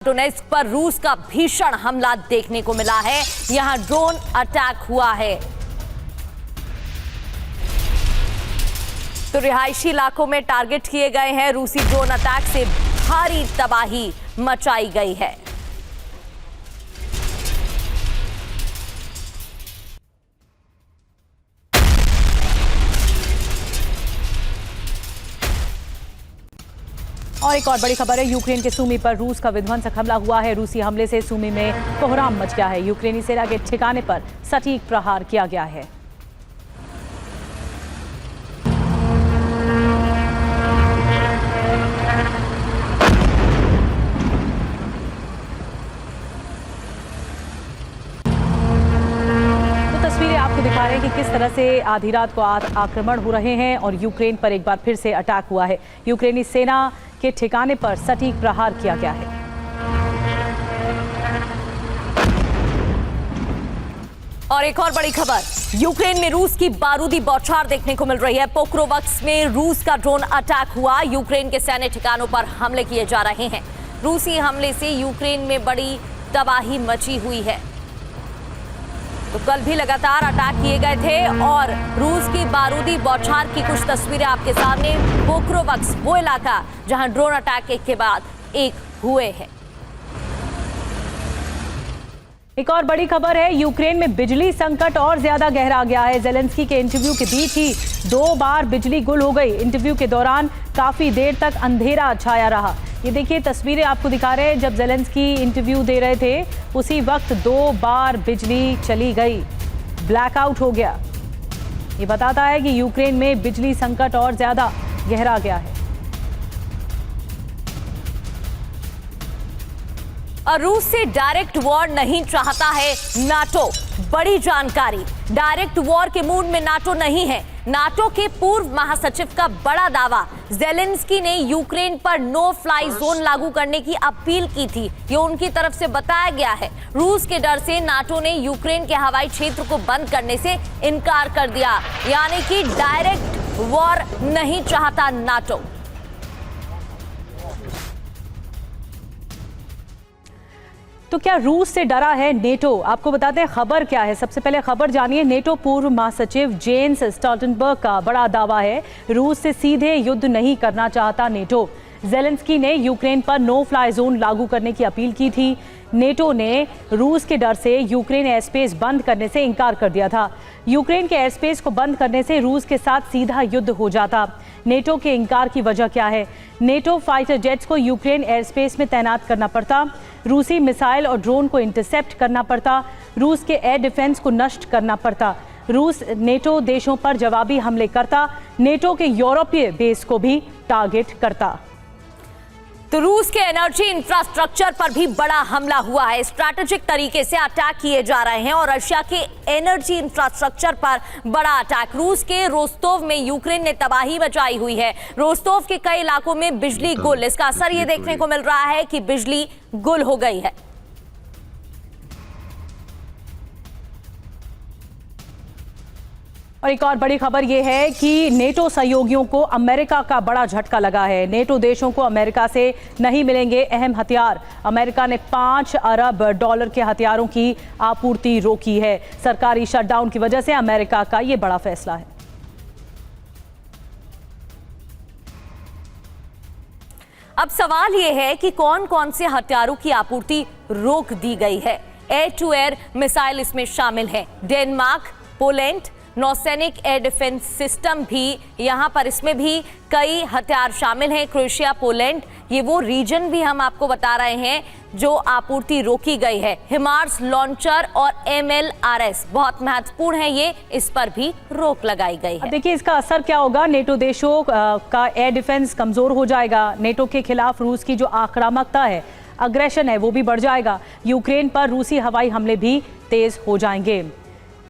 Donetsk पर रूस का भीषण हमला देखने को मिला है। यहां ड्रोन अटैक हुआ है तो रिहायशी इलाकों में टारगेट किए गए हैं। रूसी ड्रोन अटैक से भारी तबाही मचाई गई है। और एक और बड़ी खबर है, यूक्रेन के सूमी पर रूस का विध्वंसक हमला हुआ है। रूसी हमले से सूमी में कोहराम मच गया है। यूक्रेनी सेना के ठिकाने पर सटीक प्रहार किया गया है। तो तस्वीरें आपको दिखा रहे हैं कि किस तरह से आधी रात को आक्रमण हो रहे हैं और यूक्रेन पर एक बार फिर से अटैक हुआ है। यूक्रेनी सेना के ठिकाने पर सटीक प्रहार किया गया है। और एक और बड़ी खबर, यूक्रेन में रूस की बारूदी बौछार देखने को मिल रही है। पोक्रोवस्क में रूस का ड्रोन अटैक हुआ। यूक्रेन के सैन्य ठिकानों पर हमले किए जा रहे हैं। रूसी हमले से यूक्रेन में बड़ी तबाही मची हुई है। तो कल भी लगातार अटैक किए गए थे और रूस की बारूदी बौछार की कुछ तस्वीरें आपके सामने। पोक्रोवस्क वो इलाका जहां ड्रोन अटैक एक के बाद एक हुए हैं। एक और बड़ी खबर है, यूक्रेन में बिजली संकट और ज्यादा गहरा गया है। ज़ेलेंस्की के इंटरव्यू के बीच ही 2 बार बिजली गुल हो गई। इंटरव्यू के दौरान काफी देर तक अंधेरा छाया रहा। ये देखिए तस्वीरें आपको दिखा रहे हैं, जब ज़ेलेंस्की इंटरव्यू दे रहे थे उसी वक्त 2 बार बिजली चली गई, ब्लैकआउट हो गया। ये बताता है कि यूक्रेन में बिजली संकट और ज्यादा गहरा गया है। और रूस से डायरेक्ट वॉर नहीं चाहता है नाटो। बड़ी जानकारी, डायरेक्ट वॉर के मूड में नाटो नहीं है। नाटो के पूर्व महासचिव का बड़ा दावा, ज़ेलेंस्की ने यूक्रेन पर नो फ्लाई जोन लागू करने की अपील की थी। ये उनकी तरफ से बताया गया है। रूस के डर से नाटो ने यूक्रेन के हवाई क्षेत्र को बंद करने से इनकार कर दिया, यानी कि डायरेक्ट वॉर नहीं चाहता नाटो। तो क्या रूस से डरा है नेटो? आपको बताते हैं खबर क्या है। सबसे पहले खबर जानिए, नेटो पूर्व महासचिव जेन्स स्टोल्टनबर्ग का बड़ा दावा है, रूस से सीधे युद्ध नहीं करना चाहता नेटो। ज़ेलेंस्की ने यूक्रेन पर नो फ्लाई जोन लागू करने की अपील की थी। नेटो ने रूस के डर से यूक्रेन एयर स्पेस बंद करने से इनकार कर दिया था। यूक्रेन के एयर स्पेस को बंद करने से रूस के साथ सीधा युद्ध हो जाता। नेटो के इनकार की वजह क्या है? नेटो फाइटर जेट्स को यूक्रेन एयर स्पेस में तैनात करना पड़ता, रूसी मिसाइल और ड्रोन को इंटरसेप्ट करना पड़ता, रूस के एयर डिफेंस को नष्ट करना पड़ता। रूस नेटो देशों पर जवाबी हमले करता, नेटो के यूरोपीय बेस को भी टारगेट करता। तो रूस के एनर्जी इंफ्रास्ट्रक्चर पर भी बड़ा हमला हुआ है। स्ट्रैटेजिक तरीके से अटैक किए जा रहे हैं और रशिया के एनर्जी इंफ्रास्ट्रक्चर पर बड़ा अटैक। रूस के रोस्तोव में यूक्रेन ने तबाही मचाई हुई है। रोस्तोव के कई इलाकों में बिजली गुल, इसका असर ये देखने को मिल रहा है कि बिजली गुल हो गई है। और एक और बड़ी खबर यह है कि नेटो सहयोगियों को अमेरिका का बड़ा झटका लगा है। नेटो देशों को अमेरिका से नहीं मिलेंगे अहम हथियार। अमेरिका ने $5 अरब के हथियारों की आपूर्ति रोकी है। सरकारी शटडाउन की वजह से अमेरिका का यह बड़ा फैसला है। अब सवाल यह है कि कौन कौन से हथियारों की आपूर्ति रोक दी गई है। एयर टू एयर मिसाइल इसमें शामिल है। डेनमार्क, पोलैंड, नौसैनिक एयर डिफेंस सिस्टम भी यहां पर, इसमें भी कई हथियार शामिल हैं। क्रोएशिया, पोलैंड, ये वो रीजन भी हम आपको बता रहे हैं जो आपूर्ति रोकी गई है। हिमार्स लॉन्चर और MLRS बहुत महत्वपूर्ण है, ये इस पर भी रोक लगाई गई है। देखिए इसका असर क्या होगा, नेटो देशों का एयर डिफेंस कमजोर हो जाएगा। नेटो के खिलाफ रूस की जो आक्रामकता है, अग्रेशन है, वो भी बढ़ जाएगा। यूक्रेन पर रूसी हवाई हमले भी तेज हो जाएंगे।